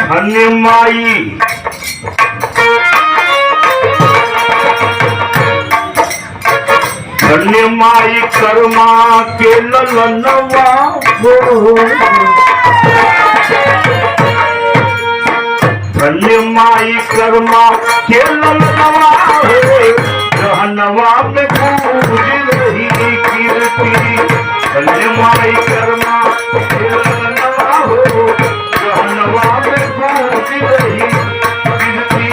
धन्य माई धन्य माई कर्मा के ललनवा हो, धन्य माई कर्मा के ललनवा हो, जहनवा में गूंज रही कीर्ति। धन्य माई कर्मा के ललनवा हो, जहनवा में गूंज रही कीर्ति।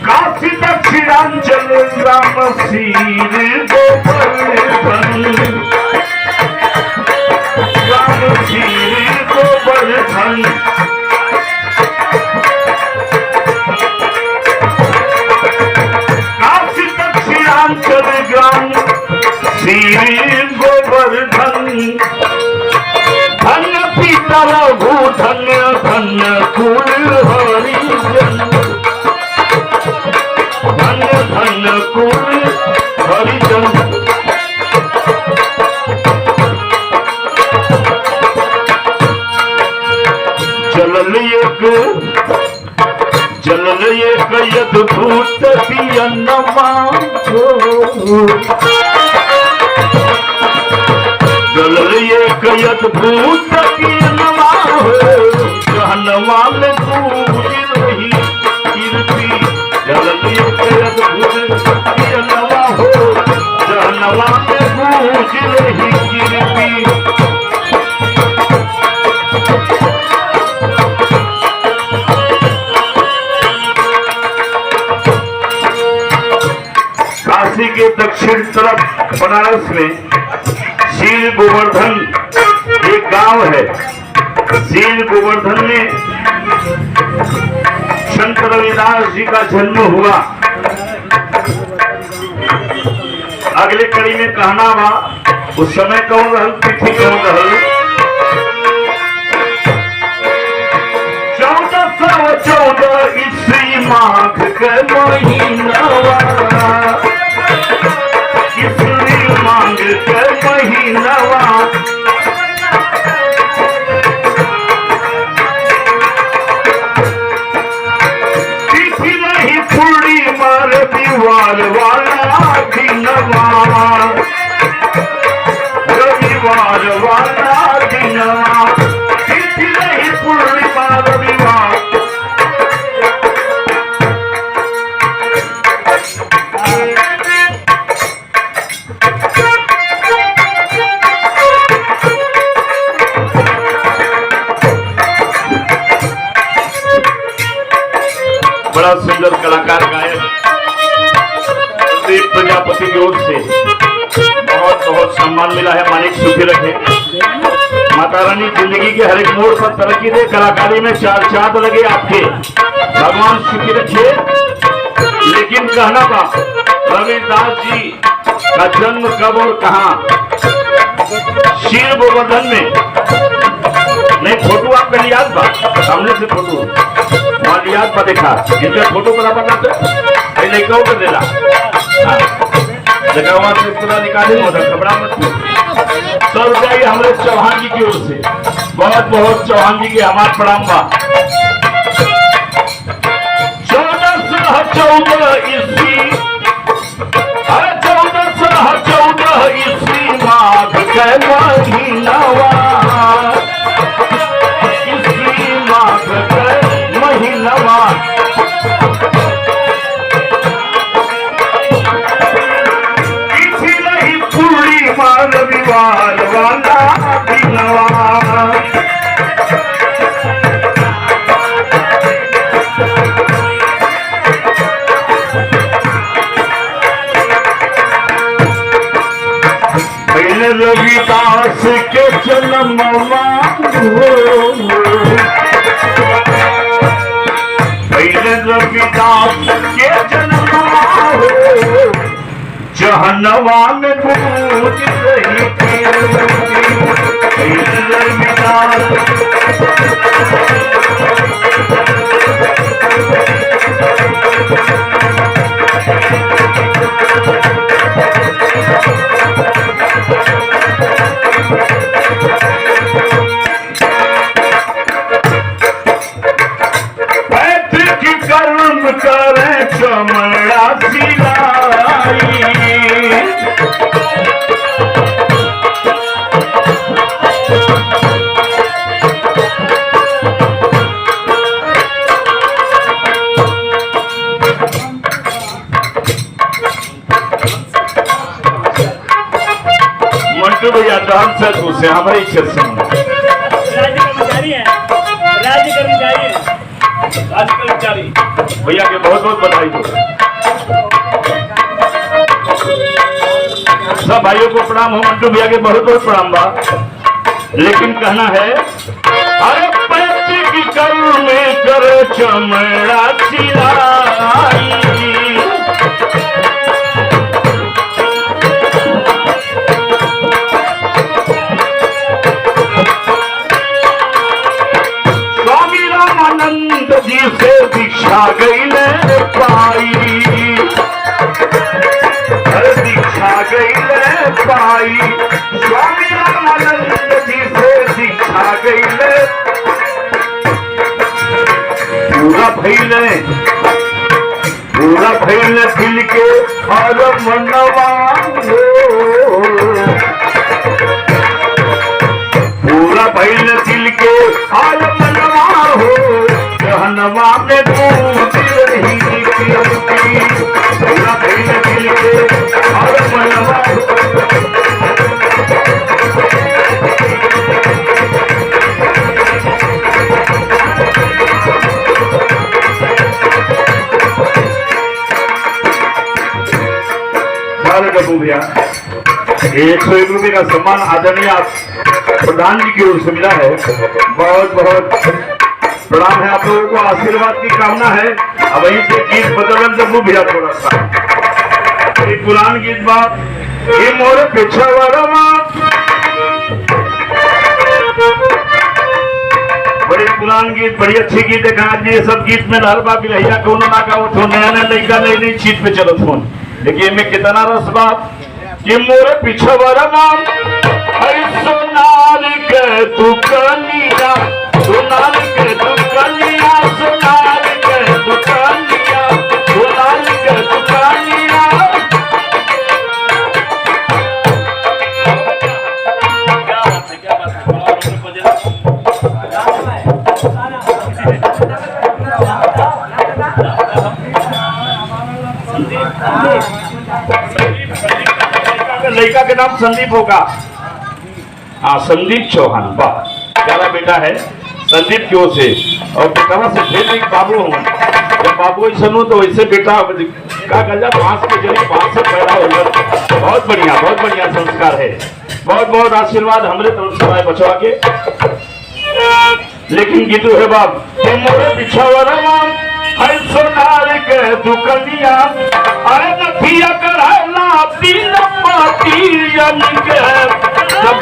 काशी दक्षिणांचल ग्राम सीर गोवर्धन, ग्राम सीर गोवर्धन। काशी दक्षिणांचल ग्राम सीर गोवर्धन। धन्य पिता रघु धन्य धन्य कुल हरिजन, धन्य धन्य कुल हरिजन। जलल एक अद्भुत पियनमा हो, जलल एक अद्भुत पियनमा हो, जहनवा में गूंज रही कीर्ति। जलल एक अद्भुत पियनमा हो, जहनवा में गूंज रही कीर्ति। काशी के दक्षिण तरफ बनारस में शील गोवर्धन एक गांव है। शील गोवर्धन में संत रविदास जी का जन्म हुआ। अगले कड़ी में कहना बा उस समय कौन रहल, तिथि कौन रहल। 1414 ईस्वी माघ के महीनवा, ईस्वी माघ के महीनवा। तिथि नहीं पूर्णिमा रविवार वाला दिनवा, रविवार वाला दिनवा। तिथि नहीं पूर्णिमा रविवार। बड़ा सुंदर कलाकार गायक देव प्रजापति की ओर से बहुत बहुत सम्मान मिला है। मालिक सुखी रखे, माता रानी जिंदगी के हर एक मोड़ पर तरक्की दे। कलाकारी में चार चांद लगे आपके, भगवान सुखी रखे। लेकिन कहना बा रविदास जी का जन्म कब और कहाँ? शील गोवर्धन में। नहीं, फोटो आपका याद बा, सामने से फोटो वहां याद बा, देखा इनका फोटो बराबर ना नहीं कर देला। देखा वहां से पूरा निकाले, घबरा मत। 100 रुपया हमारे चौहान जी की ओर से बहुत बहुत चौहान जी की हमारा प्रणाम बा। 1414 ईस्वी, 1414 ईस्वी माघ के महीनवा, ईस्वी माघ के महीनवा। तिथि नहीं पूर्णिमा रविवार वाला दिनवा। रविदास के जन्मवा हो, पहले रविदास के जन्मवा हो, जहनवा में गूंज रही पहले रविदास। करे चमड़ा सिलाई। मंटू भैया दाम से दूसरे हमारे इच्छा से राज्य कर्मचारी भैया के बहुत बहुत बधाई हो। सब भाइयों को प्रणाम हो। मंटू भैया के बहुत बहुत प्रणाम बा। लेकिन कहना है अरे पैसे की कर में कर चमड़ा सिलाई। जी से दीक्षा गई ले पाई, दीक्षा गई ले पाई। स्वामी रामानंद जी से दीक्षा गई ले पूरा भैले दिल के और मनवा हो। पूरा भैले दिल के और मनवा हो। कहनवा में पूरा भैले दिल के और मनवा डब्बू भैया 101 रुपये का सम्मान आदरणीय प्रधान जी की ओर से मिला है। बहुत बहुत प्रणाम है आप लोगों को। आशीर्वाद की कामना है। अब वहीं से गीत बदल डब्बू भैया थोड़ा सा एक पुरान गीत बात ये मोर पिछवाड़ा बड़ी पुरान गीत बड़ी अच्छी गीत है। कहा ये सब गीत में हर बात बिलहिया कोनो ना का उठो नया नया लड़का नई नई चीज पे चलत हो। देखिए में कितना रस बात कि मोर पिछवाड़ा सोनार के दुकानिया, सोनार के दुकानिया, सोनार के दुकानिया, सोनार के दुकानिया। लड़का के नाम संदीप होगा। हाँ संदीप चौहान वाह प्यारा बेटा है संदीप की ओर से। और बेटा से फिर एक बाबू हूँ। जब बाबू ऐसा हो तो वैसे बेटा का गला बांस के जरिए बांस से पैदा होगा। बहुत बढ़िया संस्कार है। बहुत बहुत आशीर्वाद हमारे तरफ से बचवा के। लेकिन गीतू है बाप पिछावरा सोनार के दुकनिया अरे नथिया कराला तीन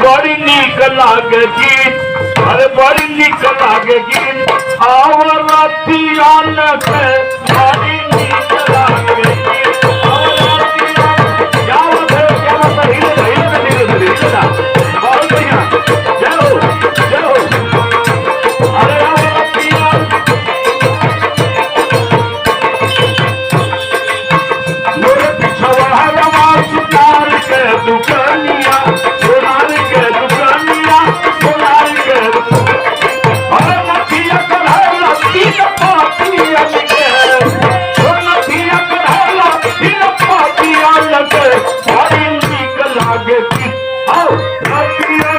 बड़ी नीक लागे गीत। अरे बड़ी नीक लागे गीत आवरतिया न के बड़ी नीक लागे गीत। क्या बात है धीरे बहुत बढ़िया जय हो जय हो। अरे सोनार के दुकानिया, सोनार के दुकानिया, सोनार के अरे नथिया कराला तीन पातिया के, नथिया कराला तीन पातिया के बड़ी नीक लागे गीत। आओ नथिया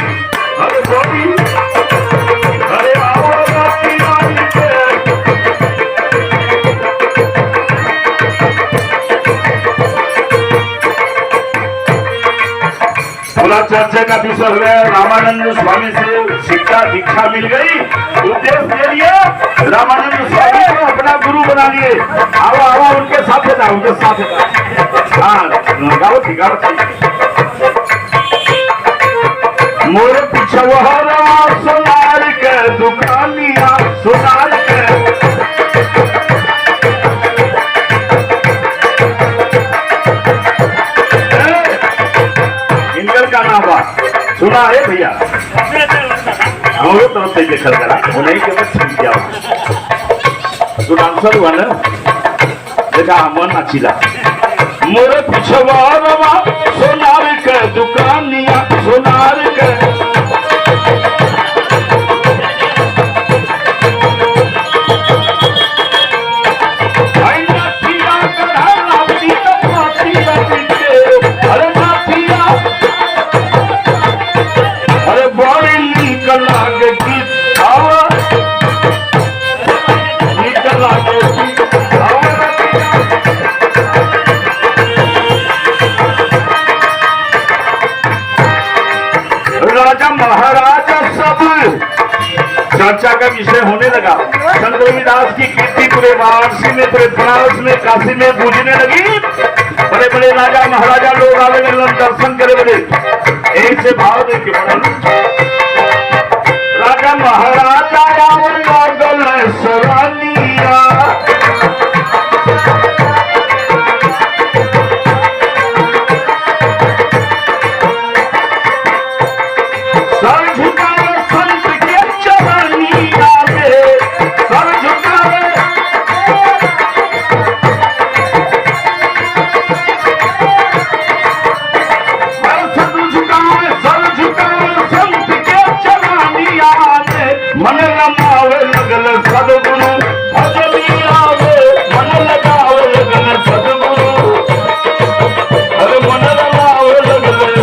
अरे बड़ी अरे आओ नथिया के पूरा चर्चा का विषय हो गया। रामानंद स्वामी से शिक्षा दीक्षा मिल गई। उद्देश्य के लिए रामानंद स्वामी को अपना गुरु बना लिए। आओ आओ उनके साथ था उनके साथ था। हाँ गाओ थी गाओ थी। मोर पिछवाड़ा सोनार के दुकानिया, सोनार के का नाम बात सुना है भैया हमारे तरफ से देखा करा वो नहीं के बस छूट गया जो डांसर हुआ ना देखा मन नाचिला मोरे पिछवारवा सोनार के दुकानिया सोनार के अरे बड़ी निकल लागे गीत आवा निकल लागे गीत राजा महाराजा सब चर्चा का विषय होने लगा। संत रविदास की कीर्ति पूरे वाराणसी में पूरे बनारस में काशी में गूंजने लगी। बड़े बड़े राजा महाराजा लोग आवे दर्शन करे बड़े एक से भाव दे के राजा महाराजा लागल सरानिया सर झुकावे संत के चरनिया में सर झुकावे संत के चरनिया में मन रमावे लगल सदगुरु भजनिया में मन लगावे लगल सदगुरु अरे मन रमावे लगल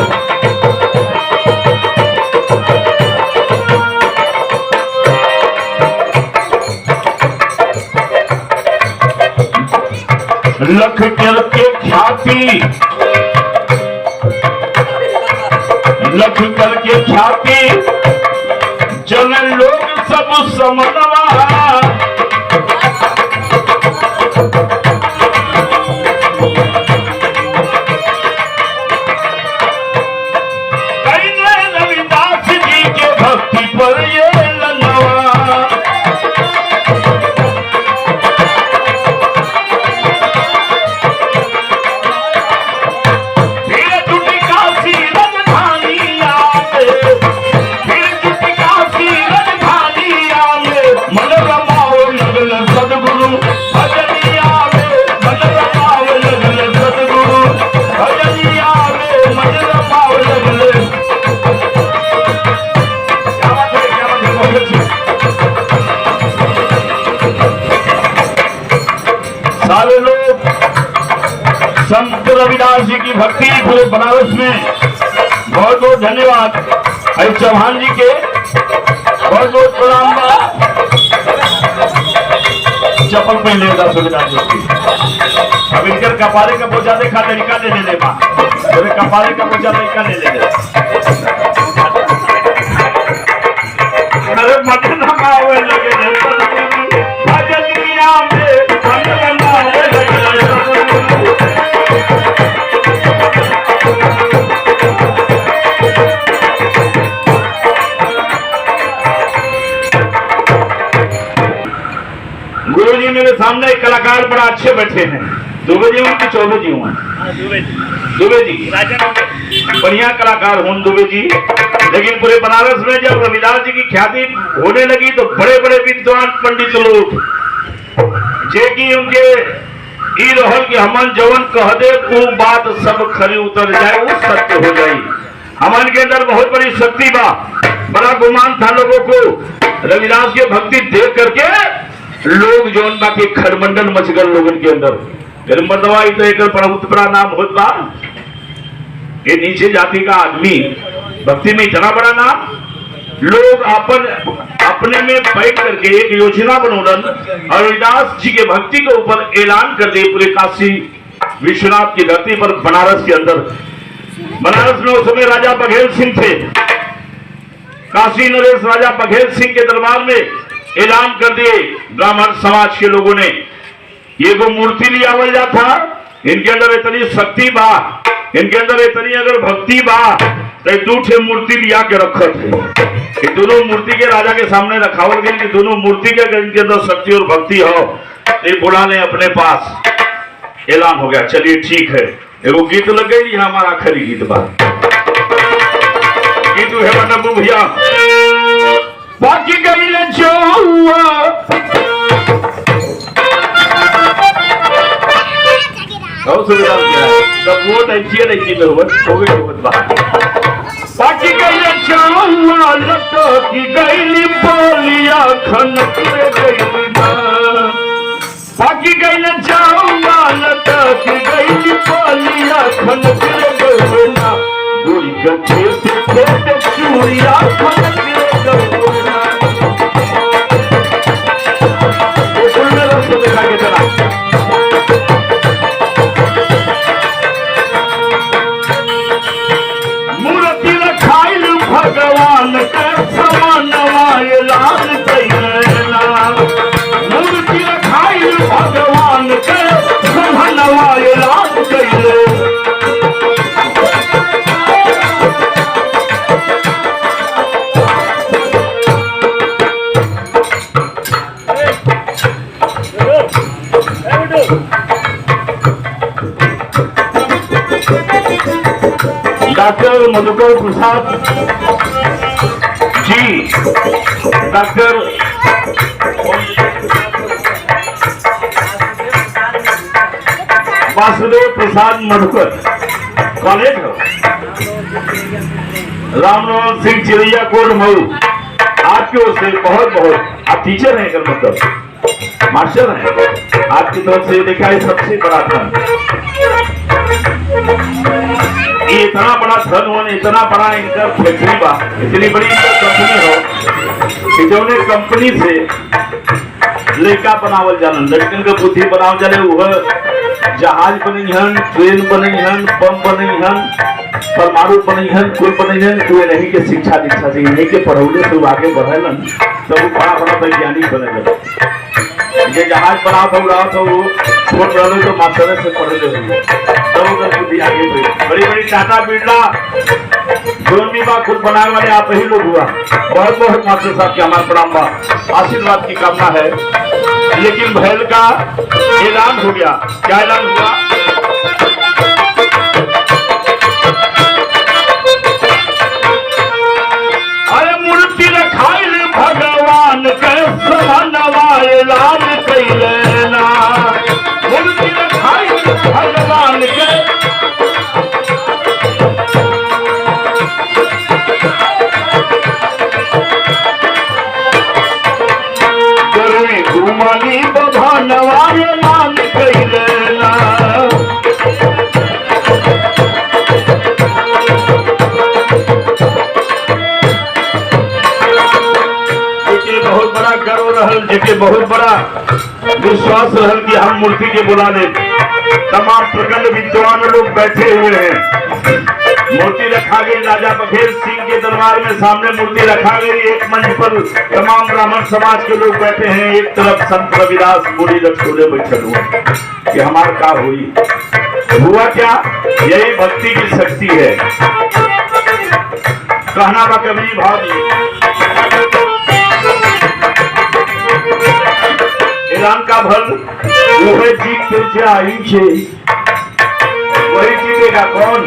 लख करके ख्याति लख करके ख्याति जन लोग सब समनवा रविदास जी के भक्ति पर ये लनवा सारे लोग संत रविदास जी की भक्ति पूरे बनारस में बहुत बहुत धन्यवाद अरे चौहान जी के बहुत बहुत प्रणाम चप्पल पहन लेगा सुविधा जी की अब इनकर कपारे का बोझा देखा तरीका ले ले माँ मेरे कपारे का बोझा तरीका ले ले अरे मटन हमारे लगे भजनिया में गुरु जी मेरे सामने एक कलाकार बड़ा अच्छे बैठे हैं। दुबे जी हूँ कि चौबे जी हूँ? दुबे जी बढ़िया कलाकार हूँ दुबे जी। लेकिन पूरे बनारस में जब रविदास जी की ख्याति होने लगी तो बड़े बड़े विद्वान पंडित लोग जे की उनके ई रहल कि हमन जवन कह दे वो बात सब खरी उतर जाए वो सत्य हो जाए। हमन के अंदर बहुत बड़ी शक्ति बा। बड़ा गुमान था लोगों को रविदास की भक्ति देख करके लोग जौन बाकी खरमंडल मच गए लोगन के अंदर। फिर मर्दवा तो एक बहुत बड़ा नाम होता बा ये नीचे जाति का आदमी भक्ति में इतना बड़ा नाम लोग अपने में बैठ करके एक योजना बनोलन और रविदास जी के भक्ति के ऊपर ऐलान कर दिए पूरे काशी विश्वनाथ की धरती पर बनारस के अंदर। बनारस में उस समय राजा बघेल सिंह थे। काशी नरेश राजा बघेल सिंह के दरबार में ऐलान कर दिए ब्राह्मण समाज के लोगों ने ये को मूर्ति लिया आवल जाता इनके अंदर इतनी शक्ति बा इनके अंदर इतनी अगर भक्ति बा तो दूठे मूर्ति लिया के रखत है। ये दोनों मूर्ति के राजा के सामने रखावल गई कि दोनों मूर्ति के इनके अंदर शक्ति और भक्ति हो तो बुला ले अपने पास। ऐलान हो गया चलिए ठीक है एगो गीत लग गई हमारा आखिरी गीत बा गीत है नब्बू भैया बाकी गई जो बहुत सुविधा किया है तब वो नहीं में हुआ हो गई बहुत बात बाकी गई चाऊंगा लटो की गई बोलिया खनक गई बाकी गई चाऊंगा लटो की गई बोलिया खनक गई ना गोरी का खेत चूड़िया खनक गई दिखा के चला मूर्ति रखाइल भगवान के समानवाय लाल कैला मूर्ति रखाइल भगवान के समानवाय लाल कैले डॉक्टर मधुकर प्रसाद जी डॉक्टर वासुदेव प्रसाद मधुकर कॉलेज हो रामनोहन सिंह चिड़ैया कोट मऊ आपकी ओर से बहुत बहुत आप टीचर हैं अगर मतलब मास्टर हैं आपकी तरफ से देखा है सबसे बड़ा धन ये इतना बड़ा धन होने इतना बड़ा इनका फैक्ट्री बा इतनी बड़ी इनका कंपनी हो कि जो कंपनी से लड़का बनावल जान लड़कन के बुद्धि बनावल जाने वह जहाज बनी हन ट्रेन बनी हन बम बनी हन परमाणु बनी हन कुल बनी हन कोई नहीं के शिक्षा दीक्षा से नहीं के पढ़ौले से आगे बढ़ेलन तो वो बड़ा बड़ा वैज्ञानिक बनेगा ये जहाज बनाओ तो उड़ाओ तो वो छोट रहे तो मास्टर से पढ़े तब उधर बुद्धि आगे बढ़ी बड़ी बड़ी टाटा बिरला बा खुद बनाने वाले आप ही लोग हुआ बहुत बहुत मास्टर साहब के हमारा प्रणाम बा आशीर्वाद की कामना है लेकिन भैल का ऐलान हो गया क्या ऐलान हुआ अरे मूर्ति रखाइल भगवान के समानवाय लाल कैलेना मूर्ति रखाइल भगवान के करुणी घुमनी बभानवाय लाल कैलेना बहुत बड़ा गर्व रहल जेके बहुत बड़ा विश्वास रहल कि हम मूर्ति के बुला ले तमाम प्रखंड विद्वान लोग बैठे हुए हैं मूर्ति रखा गई राजा बघेल सिंह के दरबार में सामने मूर्ति रखा गई एक मंच पर तमाम ब्राह्मण समाज के लोग बैठे हैं एक तरफ संत रविदास मुड़ी रखोले बैठे हुए कि हमारा क्या हुई हुआ क्या यही भक्ति की शक्ति है कहना बा कवि भाव ऐलान का भल वही जीत जाई छे वही जीतेगा कौन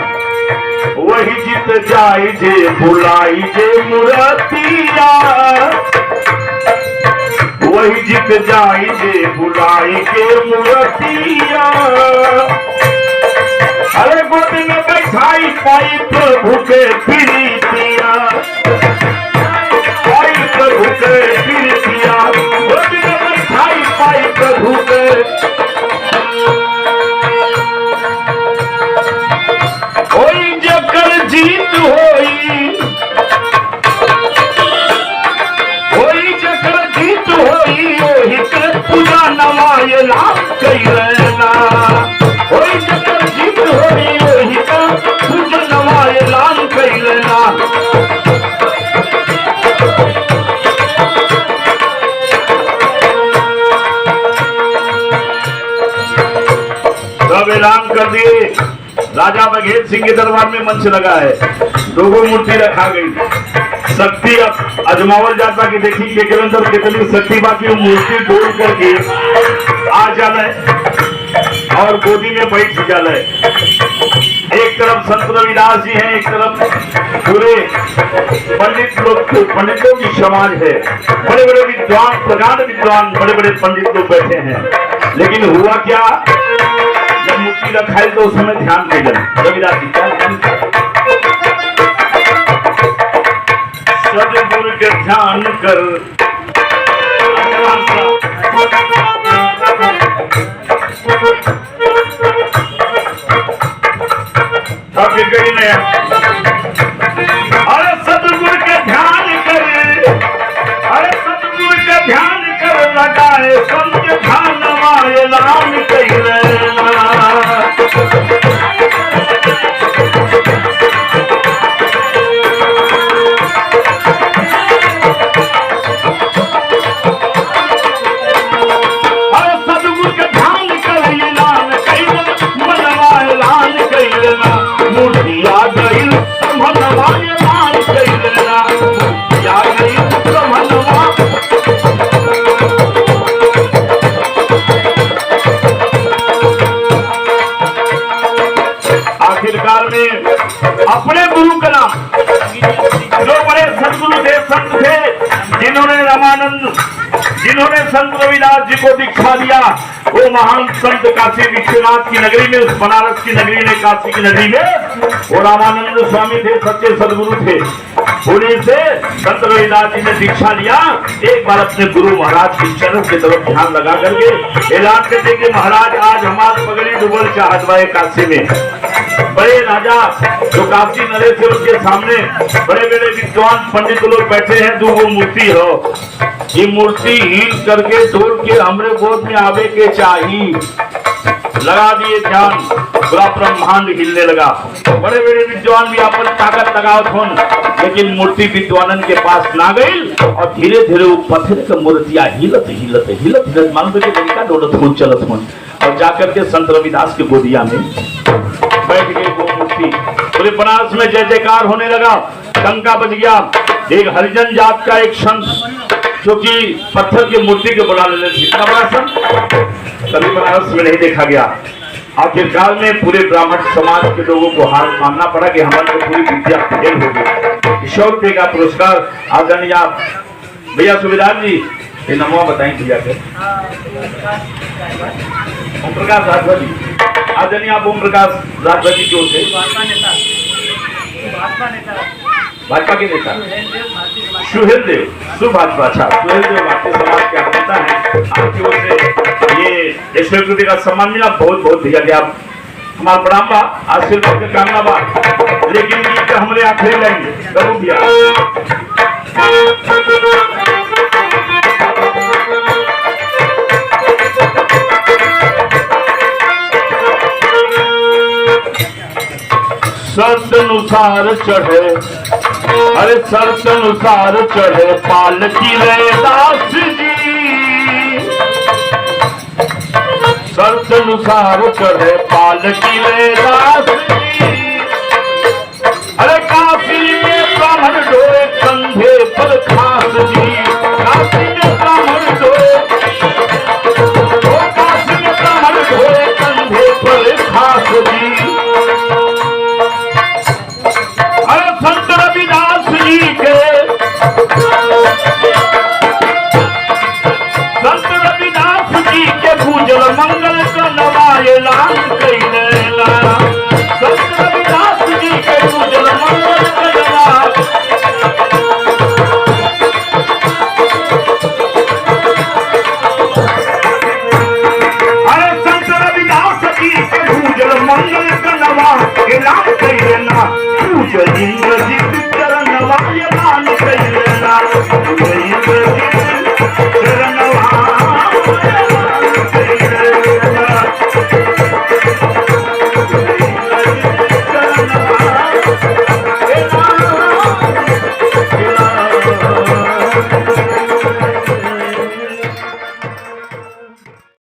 वही जीत जाई जे बुलाई जे मुरतिया वही जीत जाई जे बुलाई के मुरतिया अरे गोद में बैठाई पाई प्रभु के प्रीतिया पाई प्रभु के प्रीतिया गोद में बैठाई पाई प्रभु के होई जकर जीत होई जकर जीत होई ओही के पूजा नवाय लाभ कैलेना होई जकर जीत होई ओही के पूजा नवाय लाभ कैलेना सब ऐलान कर दिए राजा बघेल सिंह के दरबार में मंच लगा है दो मूर्ति रखा गई शक्ति अब अजमावल जाता कि देखी के अंदर कितनी शक्ति बाकी मूर्ति डोल करके आ जाए और गोदी में बैठ जाए एक तरफ संत रविदास जी हैं एक तरफ पूरे पंडितों की समाज है बड़े बड़े विद्वान प्रगाढ़ विद्वान बड़े बड़े पंडित लोग बैठे हैं लेकिन हुआ क्या जब मूर्ति रखाई तो उस समय ध्यान दे जन रविदास जी सदगुरु के ध्यान कर गई नया अरे सदगुरु के ध्यान कर अरे सदगुरु के ध्यान कर लगाए संत ध्यान मारे लाम कही आखिरकार में अपने गुरु का नाम जो बड़े सदगुरु थे संत थे जिन्होंने रामानंद जिन्होंने संत रविदास जी को दीक्षा दिया वो महान संत काशी विश्वनाथ की नगरी में उस बनारस की नगरी में काशी की नगरी में वो रामानंद स्वामी थे सच्चे सदगुरु थे उन्हीं से संत रविदास जी ने दीक्षा लिया एक बार अपने गुरु महाराज के चरण की तरफ ध्यान लगा करके ऐलान करते कि महाराज आज हमारी पगड़ी डुबल चाहत वाए काशी में बड़े राजा जो काशी नरेश थे उनके सामने बड़े बड़े विद्वान पंडित लोग बैठे हैं जो वो मूर्ति हो ये मूर्ति हील करके तोड़ के हमरे गोद में आवे के चाहिए लगा दिए ध्यान पूरा ब्रह्मांड हिलने लगा बड़े बड़े विद्वान भी अपन ताकत लगावत होन लेकिन मूर्ति विद्वानन के पास ना गई और धीरे धीरे वो पत्थर का मूर्तियां हिलत हिलत हिलत हिलत मालूम के लड़का दौड़त हो चलत हो और जाकर के संत रविदास के गोदिया में बैठ गई वो मूर्ति पूरे बनारस में जय जयकार होने लगा डंका बज गया एक हरिजन जात का एक संत जो कि पत्थर की मूर्ति के बना लेने इतना बड़ा संत कभी बनारस में नहीं देखा गया आखिरकार में पूरे ब्राह्मण समाज के लोगों को हार मानना पड़ा कि हमारी तो पूरी विद्या फेल हो गई 100 रुपये का पुरस्कार आदरणीय भैया सुबेदार जी ये नमो बताएं भैया के ओम प्रकाश राजभर जी आदरणीय ओम प्रकाश राजभर जी की ओर से भाजपा के नेता सुहेल देव सुभाजपा अच्छा सुहेल देव भारतीय समाज के नेता है आपकी ओर से ये 100 रुपये का सम्मान मिला बहुत बहुत भैया के आप हमारा प्रणाम बा आशीर्वाद के कामना बा लेकिन गीत हमारे आखिरी लाइन जरूर दिया शर्त अनुसार चढ़े अरे शर्त अनुसार चढ़े पालकी रे दास जी शर्त अनुसार चढ़े पालकी रे दास जी अरे काशी में ब्राह्मण ढोए कंधे पर खास जी काशी में ब्राह्मण ढोए काशी में ब्राह्मण ढोए कंधे पर खास जी